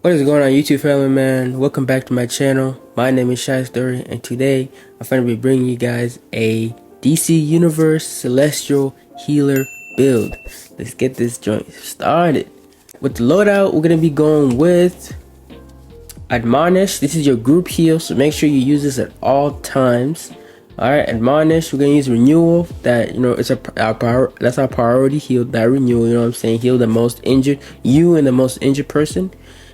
What is going on, YouTube family, man? Welcome back to my channel. My name is Shy Story, and today I'm going to be bringing you guys a DC Universe Celestial Healer build. Let's get this joint started. With the loadout, we're going to be going with Admonish. This is your group heal, so make sure you use this at all times. Alright, Admonish, we're going to use Renewal. That, it's that's our priority heal, that renewal, you know what I'm saying? Heal the most injured, you and the most injured person.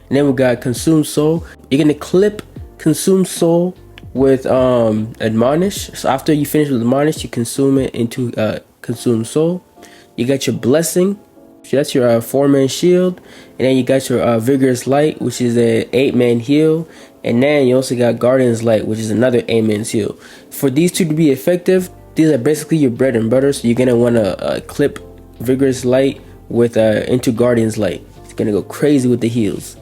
And then we got Consume Soul. You're gonna clip Consume Soul with Admonish. So after you finish with Admonish, you consume it into Consume Soul. You got your Blessing. So that's your 4-man shield. And then you got your Vigorous Light, which is a 8-man heal. And then you also got Guardian's Light, which is another 8-man heal. For these two to be effective, these are basically your bread and butter. So you're gonna wanna clip Vigorous Light with into Guardian's Light. It's gonna go crazy with the heals.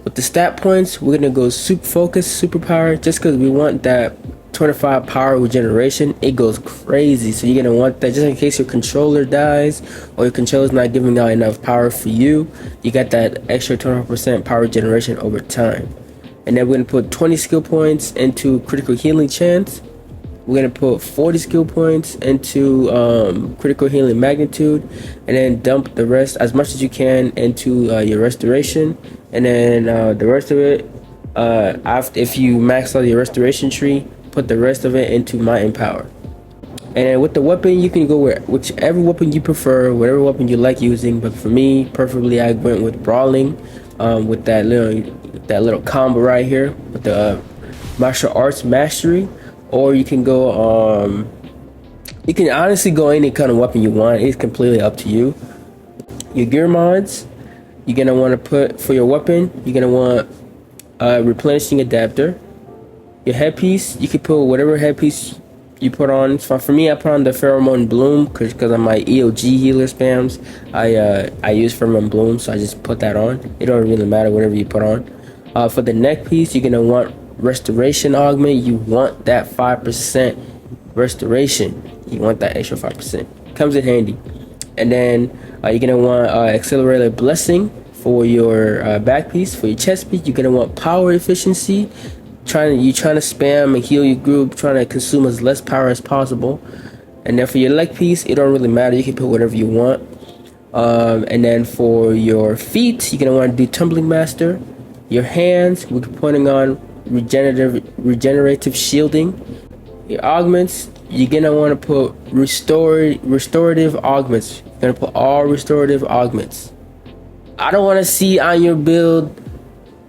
With the stat points, we're gonna go super focus, super power, just because we want that 25 power regeneration. It goes crazy, so you're gonna want that just in case your controller dies or your controller's not giving out enough power for you. You got that extra 25% power regeneration over time. And then we're gonna put 20 skill points into critical healing chance. We're gonna put 40 skill points into critical healing magnitude, and then dump the rest as much as you can into your restoration. And then the rest of it, after if you max out your restoration tree, put the rest of it into Might and Power. And then with the weapon, you can go with whichever weapon you prefer, whatever weapon you like using. But for me, preferably, I went with Brawling, with that little combo right here with the martial arts mastery. Or you can go, you can honestly go any kind of weapon you want. It's completely up to you. Your gear mods, you're gonna want to put for your weapon. You're gonna want replenishing adapter. Your headpiece, you can put whatever headpiece you put on. So for me, I put on the pheromone bloom because on my EOG healer spams, I use pheromone bloom, so I just put that on. It don't really matter whatever you put on. For the neck piece, you're gonna want restoration augment. You want that 5% restoration. You want that extra 5%. Comes in handy. And then you're gonna want accelerated blessing for your back piece. For your chest piece, you're gonna want power efficiency. You're trying to spam and heal your group, trying to consume as less power as possible. And then for your leg piece, it don't really matter. You can put whatever you want. And then for your feet, you're gonna want to do tumbling master. Your hands, we're pointing on regenerative shielding. Your augments, you're gonna want to put restorative augments. You're gonna put all restorative augments. I don't want to see on your build,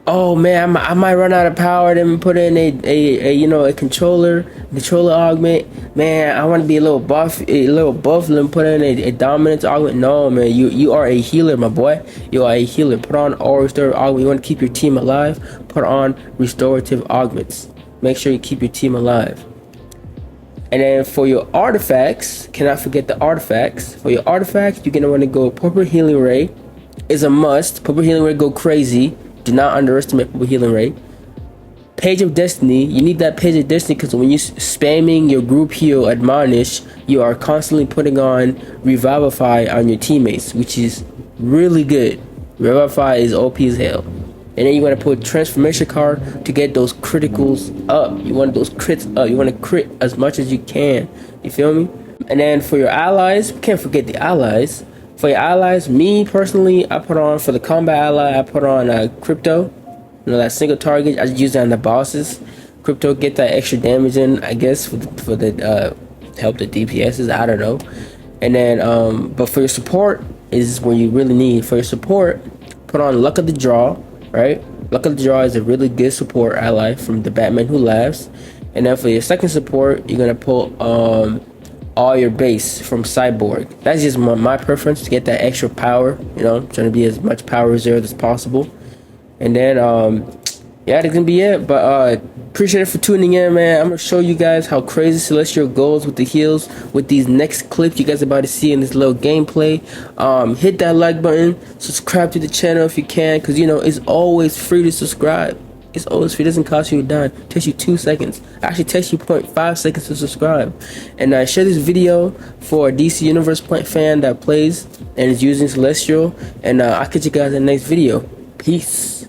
oh man, I might run out of power, then put in a controller augment. Man, I want to be a little buff, then put in a dominance augment. No man, you are a healer, my boy. You are a healer. Put on all restorative augments. You want to keep your team alive, put on restorative augments. Make sure you keep your team alive. And then for your artifacts, cannot forget the artifacts. For your artifacts, you're gonna want to go Purple Healing Ray is a must. Purple Healing Ray go crazy. Do not underestimate Purple Healing Ray. Page of Destiny, you need that Page of Destiny because when you're spamming your group heal Admonish, you are constantly putting on Revivify on your teammates, which is really good. Revivify is OP as hell. And then you want to put Transformation card to get those criticals up. You want those crits up. You want to crit as much as you can. You feel me? And then for your allies, can't forget the allies. For your allies, me personally, I put on, for the combat ally, I put on Crypto. That single target, I just use that on the bosses. Crypto, get that extra damage in, I guess, for the help the DPSs, I don't know. And then, but for your support is where you really need. For your support, put on Luck of the Draw, right? Luck of the Draw is a really good support ally from the Batman Who Laughs. And then for your second support, you're gonna pull all your base from Cyborg. That's just my preference to get that extra power. Trying to be as much power reserved as possible. And then yeah, that's gonna be it. But appreciate it for tuning in, man. I'm gonna show you guys how crazy Celestial goes with the heals with these next clips you guys are about to see in this little gameplay. Hit that like button, subscribe to the channel if you can, because it's always free to subscribe. It's always free. It doesn't cost you a dime. It takes you 2 seconds. Actually, it takes you 0.5 seconds to subscribe. And share this video for a DC Universe fan that plays and is using Celestial. And I'll catch you guys in the next video. Peace.